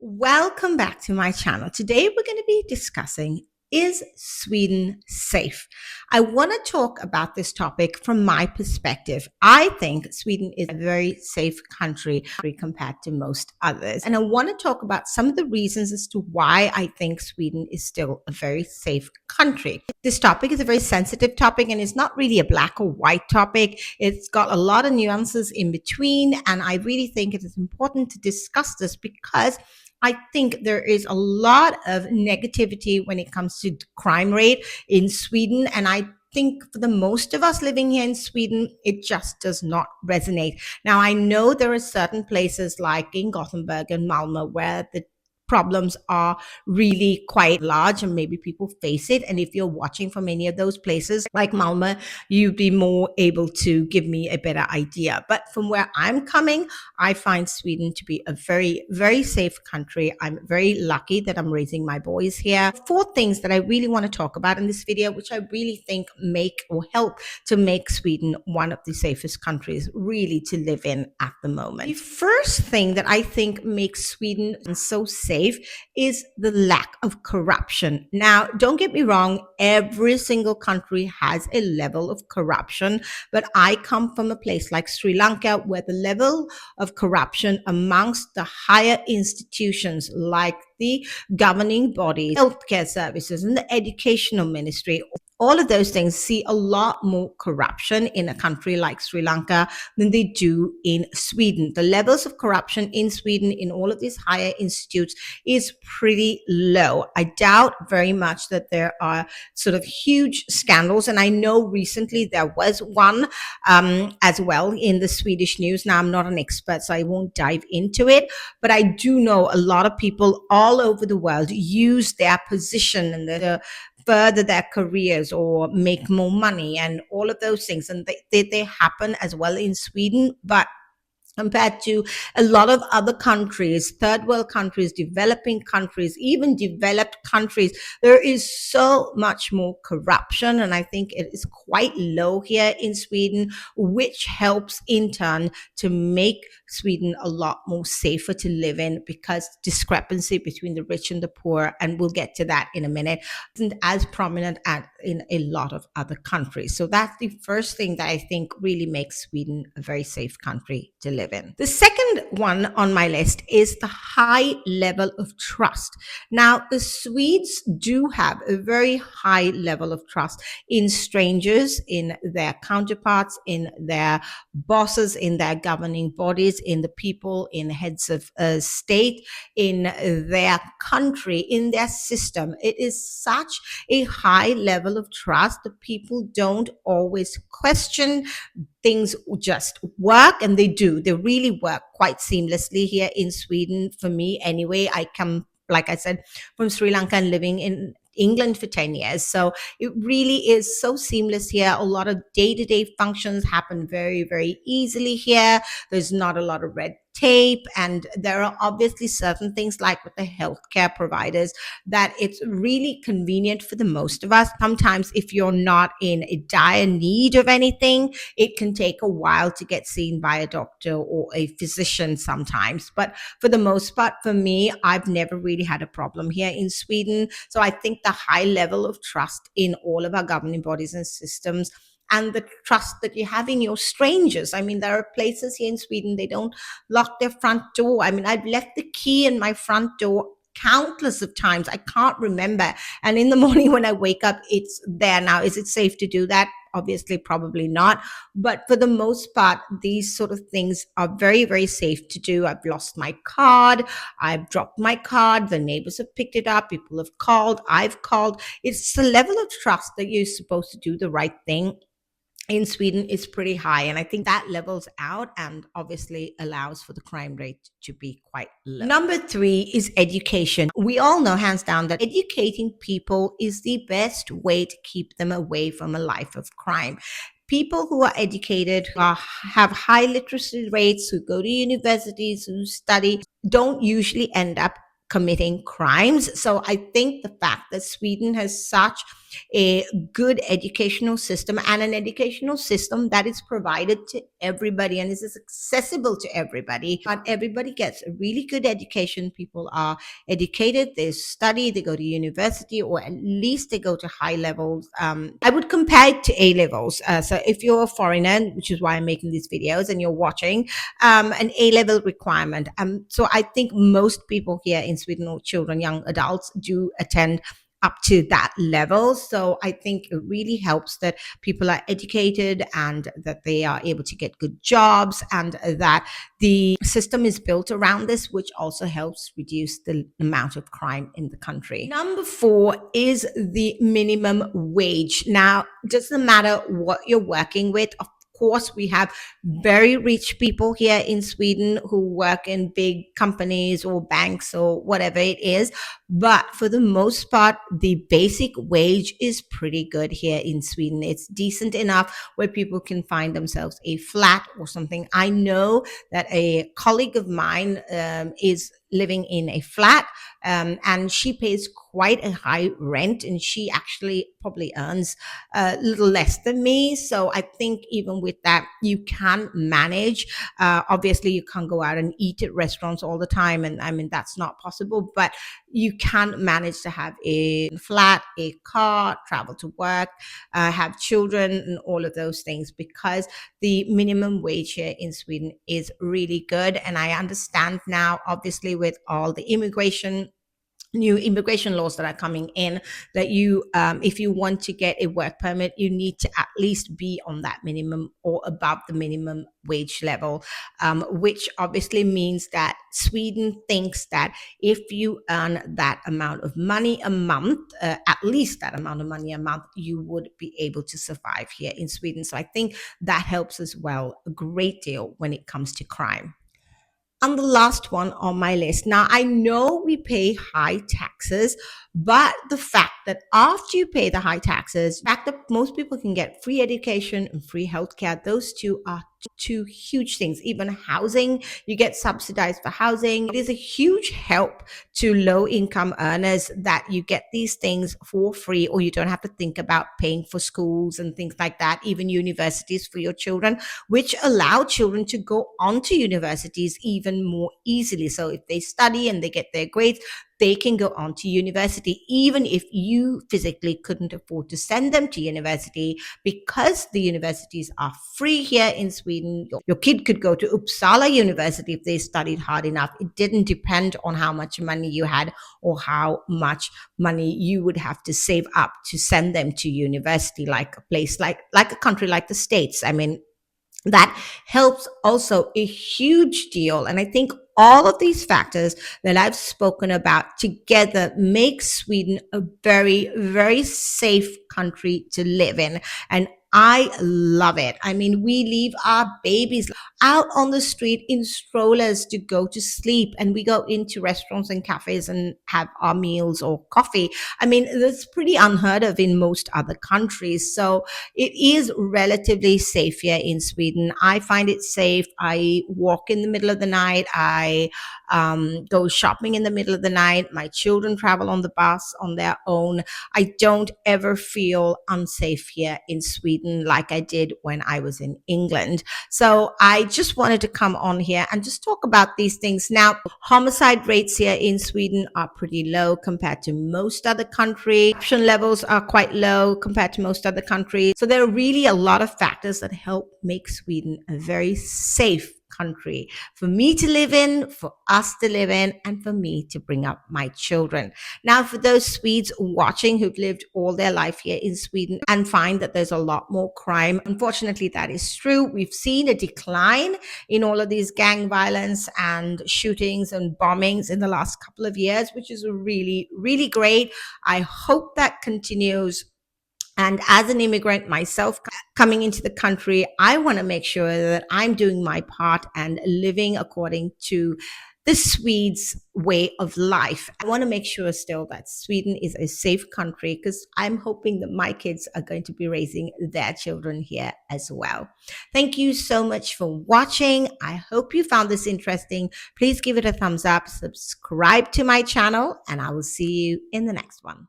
Welcome back to my channel. Today we're going to be discussing, is Sweden safe? I want to talk about this topic from my perspective. I think Sweden is a very safe country compared to most others. And I want to talk about some of the reasons as to why I think Sweden is still a very safe country. This topic is a very sensitive topic and it's not really a black or white topic. It's got a lot of nuances in between. And I really think it is important to discuss this because I think there is a lot of negativity when it comes to crime rate in Sweden. And I think for the most of us living here in Sweden, it just does not resonate. Now, I know there are certain places like in Gothenburg and Malmö where the problems are really quite large and maybe people face it. And if you're watching from any of those places like Malmö, you'd be more able to give me a better idea. But from where I'm coming, I find Sweden to be a very, very safe country. I'm very lucky that I'm raising my boys here. 4 things that I really want to talk about in this video, which I really think make or help to make Sweden one of the safest countries really to live in at the moment. The first thing that I think makes Sweden so safe is the lack of corruption. Now, don't get me wrong, every single country has a level of corruption, but I come from a place like Sri Lanka where the level of corruption amongst the higher institutions like the governing bodies, healthcare services, and the educational ministry, all of those things see a lot more corruption in a country like Sri Lanka than they do in Sweden. The levels of corruption in Sweden in all of these higher institutes is pretty low. I doubt very much that there are sort of huge scandals. And I know recently there was one as well in the Swedish news. Now, I'm not an expert, so I won't dive into it, but I do know a lot of people all over the world use their position and the further their careers or make more money and all of those things. And they happen as well in Sweden, but compared to a lot of other countries, third world countries, developing countries, even developed countries, there is so much more corruption. And I think it is quite low here in Sweden, which helps in turn to make Sweden a lot more safer to live in because discrepancy between the rich and the poor, and we'll get to that in a minute, isn't as prominent as in a lot of other countries. So that's the first thing that I think really makes Sweden a very safe country to live in. The second one on my list is the high level of trust. Now, the Swedes do have a very high level of trust in strangers, in their counterparts, in their bosses, in their governing bodies, in the people, in heads of state, in their country, in their system. It is such a high level of trust that people don't always question. Things just work, and they do. They really work quite seamlessly here in Sweden. For me, anyway, I come, like I said, from Sri Lanka and living in England for 10 years. So it really is so seamless here. A lot of day-to-day functions happen very, very easily here. There's not a lot of red tape. And there are obviously certain things like with the healthcare providers that it's really convenient for the most of us. Sometimes if you're not in a dire need of anything, it can take a while to get seen by a doctor or a physician sometimes. But for the most part, for me, I've never really had a problem here in Sweden. So I think the high level of trust in all of our governing bodies and systems, and the trust that you have in your strangers. I mean, there are places here in Sweden, they don't lock their front door. I mean, I've left the key in my front door countless of times. I can't remember. And in the morning when I wake up, it's there. Now, is it safe to do that? Obviously, probably not. But for the most part, these sort of things are very, very safe to do. I've lost my card. I've dropped my card. The neighbors have picked it up. People have called. I've called. It's the level of trust that you're supposed to do the right thing in Sweden is pretty high. And I think that levels out and obviously allows for the crime rate to be quite low. Number 3 is education. We all know hands down that educating people is the best way to keep them away from a life of crime. People who are educated, who have high literacy rates, who go to universities, who study, don't usually end up committing crimes. So I think the fact that Sweden has such a good educational system, and an educational system that is provided to everybody and is accessible to everybody. Not everybody gets a really good education. People are educated, they study, they go to university, or at least they go to high levels. I would compare it to A levels. So if you're a foreigner, which is why I'm making these videos, and you're watching, an A level requirement. So I think most people here in Sweden, or children, young adults, do attend up to that level. So I think it really helps that people are educated and that they are able to get good jobs, and that the system is built around this, which also helps reduce the amount of crime in the country. Number 4 is the minimum wage. Now, it doesn't matter what you're working with. Of course, we have very rich people here in Sweden who work in big companies or banks or whatever it is. But for the most part, the basic wage is pretty good here in Sweden. It's decent enough where people can find themselves a flat or something. I know that a colleague of mine is living in a flat, and she pays quite a high rent, and she actually probably earns a little less than me. So I think even with that, you can manage. Obviously, you can't go out and eat at restaurants all the time, and I mean, that's not possible, but you can manage to have a flat, a car, travel to work, have children, and all of those things, because the minimum wage here in Sweden is really good. And I understand now, obviously, with all the new immigration laws that are coming in, that you if you want to get a work permit, you need to at least be on that minimum or above the minimum wage level, which obviously means that Sweden thinks that if you earn that amount of money a month, at least that amount of money a month, you would be able to survive here in Sweden. So I think that helps as well a great deal when it comes to crime. And the last one on my list. Now, I know we pay high taxes, but the fact that after you pay the high taxes, the fact that most people can get free education and free healthcare, those two are two huge things. Even housing, you get subsidized for housing. It is a huge help to low income earners that you get these things for free, or you don't have to think about paying for schools and things like that, even universities for your children, which allow children to go on to universities even more easily. So if they study and they get their grades, they can go on to university, even if you physically couldn't afford to send them to university, because the universities are free here in Sweden. Your kid could go to Uppsala University if they studied hard enough. It didn't depend on how much money you had or how much money you would have to save up to send them to university, like a place like a country like the States. I mean, that helps also a huge deal. And I think all of these factors that I've spoken about together make Sweden a very, very safe country to live in. And I love it. I mean, we leave our babies out on the street in strollers to go to sleep, and we go into restaurants and cafes and have our meals or coffee. I mean, that's pretty unheard of in most other countries. So it is relatively safe here in Sweden. I find it safe. I walk in the middle of the night. I go shopping in the middle of the night. My children travel on the bus on their own. I don't ever feel unsafe here in Sweden like I did when I was in England. So I just wanted to come on here and just talk about these things. Now, homicide rates here in Sweden are pretty low compared to most other countries. Corruption levels are quite low compared to most other countries. So there are really a lot of factors that help make Sweden a very safe country for me to live in, for us to live in, and for me to bring up my children. Now, for those Swedes watching who've lived all their life here in Sweden and find that there's a lot more crime, unfortunately, that is true. We've seen a decline in all of these gang violence and shootings and bombings in the last couple of years, which is really, really great. I hope that continues. And as an immigrant myself coming into the country, I want to make sure that I'm doing my part and living according to the Swedes' way of life. I want to make sure still that Sweden is a safe country, because I'm hoping that my kids are going to be raising their children here as well. Thank you so much for watching. I hope you found this interesting. Please give it a thumbs up, subscribe to my channel, and I will see you in the next one.